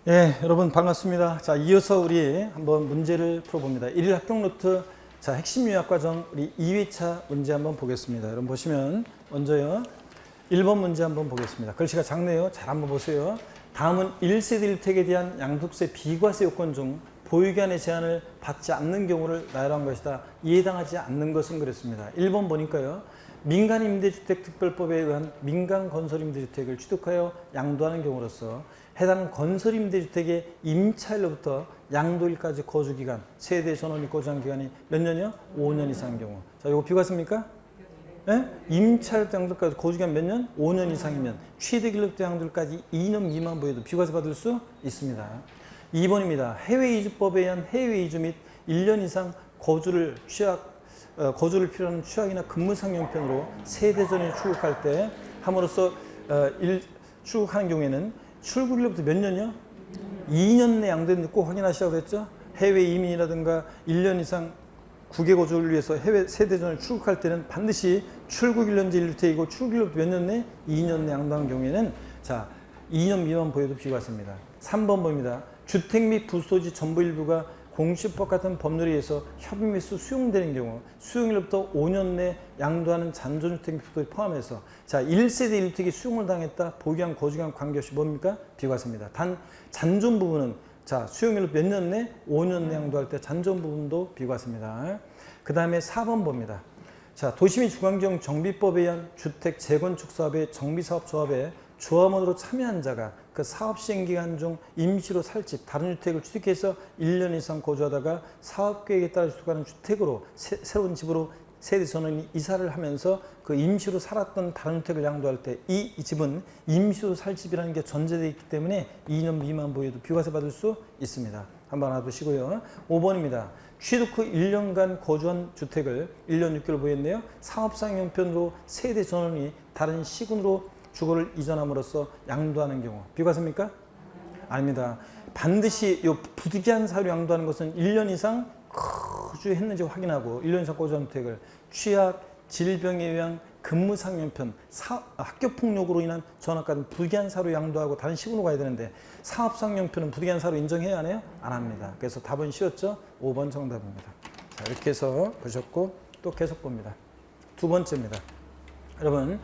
예, 여러분 반갑습니다. 자, 이어서 우리 한번 문제를 풀어봅니다. 1일 합격 노트, 자, 핵심 요약 과정 우리 2회차 문제 한번 보겠습니다. 여러분 보시면 먼저요. 1번 문제 한번 보겠습니다. 글씨가 작네요. 잘 한번 보세요. 다음은 1세대 1택에 대한 양도세 비과세 요건 중 보유기한의 제한을 받지 않는 경우를 나열한 것이다. 이에 해당하지 않는 것은 그랬습니다. 1번 보니까요. 민간임대주택특별법에 의한 민간건설임대주택을 취득하여 양도하는 경우로서 해당 건설임대주택의 임차일로부터 양도일까지 거주기간, 세대 전원 및 거주한 기간이 몇 년이요? 5년 이상인 경우. 자, 이거 비과세입니까? 네? 임차일부터 양도일까지 거주기간 몇 년? 5년 이상이면 취득일로부터 양도일까지 2년 미만 보여도 비과세 받을 수 있습니다. 2번입니다. 해외이주법에 의한 해외이주 및 1년 이상 거주를 필요로 하는 취약이나 근무상용편으로 세대 전에 출국할 때 함으로써 출국하는 경우에는 출국일로부터 몇 년이요? 2년 내 양도했는데 꼭 확인하시라고 그랬죠? 해외 이민이라든가 1년 이상 국외 거주를 위해서 해외 세대전을 출국할 때는 반드시 출국 1년제 1주택이고 출국일로부터 몇 년 내? 2년 내 양도한 경우에는 자 2년 미만 보여도 비과세입니다. 3번 봅니다. 주택 및 부소지 전부 일부가 공시법 같은 법률에 의해서 협의 및 수용되는 경우 수용일로부터 5년 내 양도하는 잔존주택 및 부도를 포함해서 자 1세대 1주택이 수용을 당했다. 보유기한 거주기간 관계없이 뭡니까? 비과세입니다. 단 잔존 부분은 자 수용일로 몇 년 내? 5년 내 양도할 때 잔존 부분도 비과세입니다. 그 다음에 4번 봅니다. 자 도시 및 중앙지역 정비법에 의한 주택 재건축 사업의 정비사업조합에 조합원으로 참여한 자가 그 사업 시행 기간 중 임시로 살집, 다른 주택을 취득해서 1년 이상 거주하다가 사업 계획에 따라 취득하는 주택으로 새로운 집으로 세대 전원이 이사를 하면서 그 임시로 살았던 다른 주택을 양도할 때 이 집은 임시로 살 집이라는 게 전제되어 있기 때문에 2년 미만 보여도 비과세 받을 수 있습니다. 한번 알아두시고요. 5번입니다. 취득 후 1년간 거주한 주택을 1년 6개월 보였네요. 사업상 형편으로 세대 전원이 다른 시군으로 주거를 이전함으로써 양도하는 경우 비과세입니까? 아닙니다. 반드시 이 부득이한 사유로 양도하는 것은 1년 이상 거주했는지 확인하고 1년 이상 거주한 주택을 취약, 질병에 의한 근무상연편, 학교폭력으로 인한 전학 같은 부득이한 사유로 양도하고 다른 시군으로 가야 되는데 사업상연편은 부득이한 사유로 인정해야 하나요? 안 합니다. 그래서 답은 쉬웠죠? 5번 정답입니다. 자, 이렇게 해서 보셨고 또 계속 봅니다. 두 번째입니다. 여러분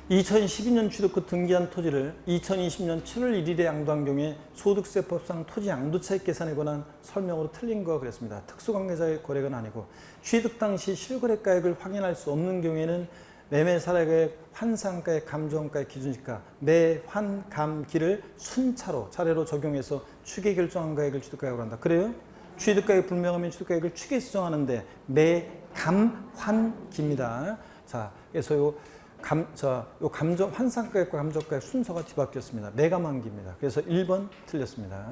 2012년 취득 후 등기한 토지를 2020년 7월 1일에 양도한 경우에 소득세법상 토지 양도차익 계산에 관한 설명으로 틀린 거 그랬습니다. 특수관계자의 거래가 아니고 취득 당시 실거래가액을 확인할 수 없는 경우에는 매매사례가액, 환상가액, 감정가액, 기준시가, 매환감기를 순차로 차례로 적용해서 추계 결정한 가액을 취득가액으로 한다. 그래요? 취득가액 불명하면 취득가액을 추계해서 정하는데 매감환기입니다. 자, 그래서 감정, 환상가액과 감정가액 순서가 뒤바뀌었습니다. 매감환기입니다. 그래서 1번 틀렸습니다.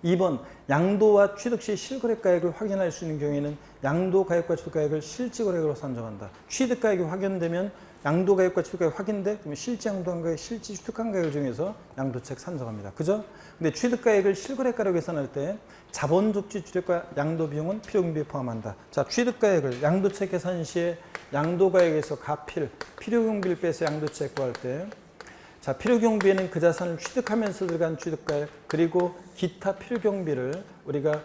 2번, 양도와 취득 시 실거래가액을 확인할 수 있는 경우에는 양도가액과 취득가액을 실지거래액으로 산정한다. 취득가액이 확인되면 양도가액과 취득가액 확인돼? 그러면 실지 양도한 가액, 실지 취득한 가액을 정해서 양도책 산정합니다. 그죠? 근데 취득가액을 실거래가로 계산할 때 자본적지 취득과 양도비용은 필요경비에 포함한다. 자, 취득가액을 양도책 계산 시에 양도가액에서 가필, 필요경비를 빼서 양도책 구할 때 자, 필요경비에는 그 자산을 취득하면서 들어간 취득가액 그리고 기타 필요경비를 우리가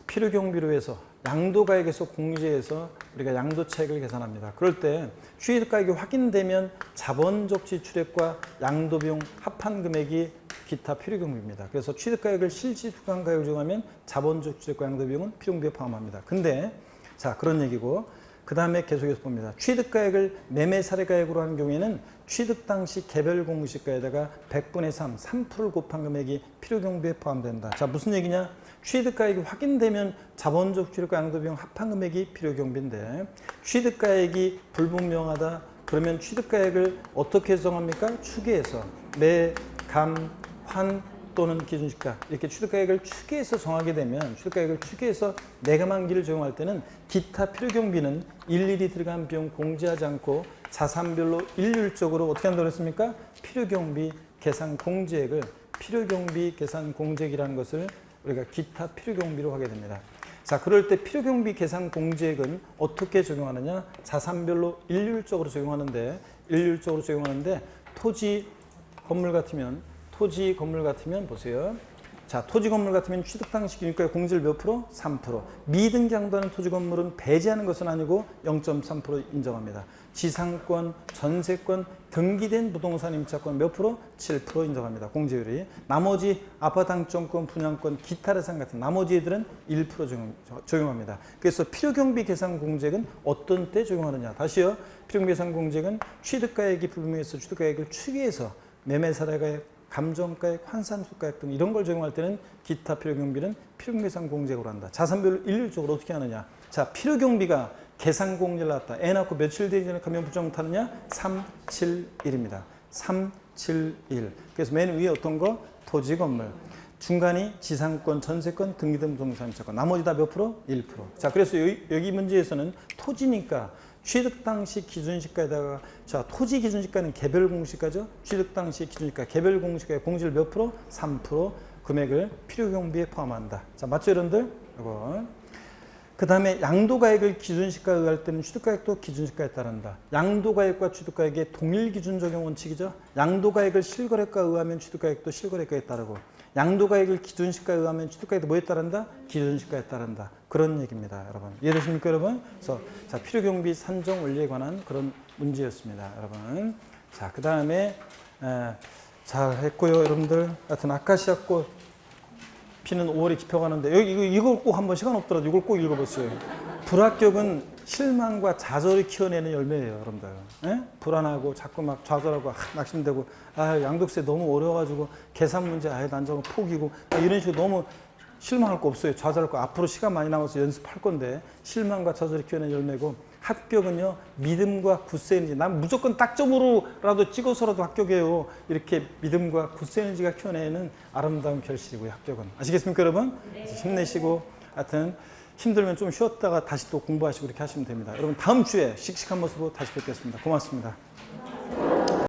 필요경비로 해서 양도가액에서 공제해서 우리가 양도차익을 계산합니다. 그럴 때 취득가액이 확인되면 자본적 지출액과 양도비용 합한 금액이 기타 필요경비입니다. 그래서 취득가액을 실지 투과한 가액을 정하면 자본적 지출액과 양도비용은 필요경비에 포함합니다. 근데 자 그런 얘기고 그 다음에 계속해서 봅니다. 취득가액을 매매사례가액으로 하는 경우에는 취득 당시 개별 공시가에다가 100분의 3, 3%를 곱한 금액이 필요경비에 포함된다. 자 무슨 얘기냐? 취득가액이 확인되면 자본적 취득과 양도비용 합한 금액이 필요경비인데 취득가액이 불분명하다. 그러면 취득가액을 어떻게 정합니까? 추계해서 매, 감, 환 또는 기준시가 이렇게 취득가액을 추계해서 정하게 되면 취득가액을 추계해서 매감환기를 적용할 때는 기타 필요경비는 일일이 들어간 비용 공제하지 않고 자산별로 일률적으로 어떻게 한다고 했습니까? 필요경비 계산 공제액을 필요경비 계산 공제액이라는 것을 우리가 기타 필요경비로 하게 됩니다. 자, 그럴 때 필요경비 계산 공제액은 어떻게 적용하느냐? 자산별로 일률적으로 적용하는데 토지 건물 같으면 보세요. 자, 토지 건물 같으면 취득 당시 기준가의 공제를 몇 프로? 3%. 미등기한도하는 토지 건물은 배제하는 것은 아니고 0.3% 인정합니다. 지상권, 전세권, 등기된 부동산 임차권 몇 프로? 7% 인정합니다. 공제율이. 나머지 아파트 항점권, 분양권, 기타 대상 같은 나머지 애들은 1% 적용합니다. 그래서 필요경비 계산 공제액은 어떤 때 적용하느냐? 다시요. 필요경비 계산 공제액은 취득가액이 불명해서 취득가액을 추계해서 매매사례가액, 감정가액, 환산소가액 등 이런 걸 적용할 때는 기타 필요경비는 필요경비계산 공제액으로 한다. 자산별로 일률적으로 어떻게 하느냐? 자, 필요경비가 계산 공제를 나왔다. 애 낳고 며칠 되기 전에 가면 부정 못하느냐? 371입니다. 371. 그래서 맨 위에 어떤 거? 토지 건물. 중간이 지상권, 전세권, 등기등 부동산 임차권. 나머지 다 몇 프로? 1%. 자, 그래서 여기 문제에서는 토지니까 취득 당시 기준시가에다가 자, 토지 기준시가는 개별 공시가죠. 취득 당시 기준시가 개별 공시가의 공제를 몇 프로? 3% 금액을 필요경비에 포함한다. 자, 맞죠, 여러분들? 이거. 그 다음에 양도가액을 기준시가에 의할 때는 취득가액도 기준시가에 따른다. 양도가액과 취득가액의 동일 기준 적용 원칙이죠. 양도가액을 실거래가에 의하면 취득가액도 실거래가에 따르고 양도가액을 기준시가에 의하면 취득가액도 뭐에 따른다? 기준시가에 따른다. 그런 얘기입니다, 여러분. 이해되십니까, 여러분? 그래서 자, 필요경비 산정 원리에 관한 그런 문제였습니다, 여러분. 자, 그 다음에 잘 했고요, 여러분들. 하여튼 아카시아꽃 피는 5월에 집혀가는데 여기 이걸 꼭 한번 시간 없더라도 이걸 꼭 읽어보세요. 불합격은 실망과 좌절을 키워내는 열매예요, 여러분들. 에? 불안하고 자꾸 막 좌절하고 낙심되고 양도세 너무 어려워가지고 계산 문제 난 저거 포기고 이런 식으로 너무 실망할 거 없어요. 좌절할 거 앞으로 시간 많이 남아서 연습할 건데 실망과 좌절을 키워내는 열매고 합격은요 믿음과 굿세너지 난 무조건 딱점으로라도 찍어서라도 합격해요. 이렇게 믿음과 굿세너지가 키워내는 아름다운 결실이고요. 합격은 아시겠습니까, 여러분? 네. 힘내시고 하여튼 힘들면 좀 쉬었다가 다시 또 공부하시고 이렇게 하시면 됩니다. 여러분 다음 주에 씩씩한 모습으로 다시 뵙겠습니다. 고맙습니다.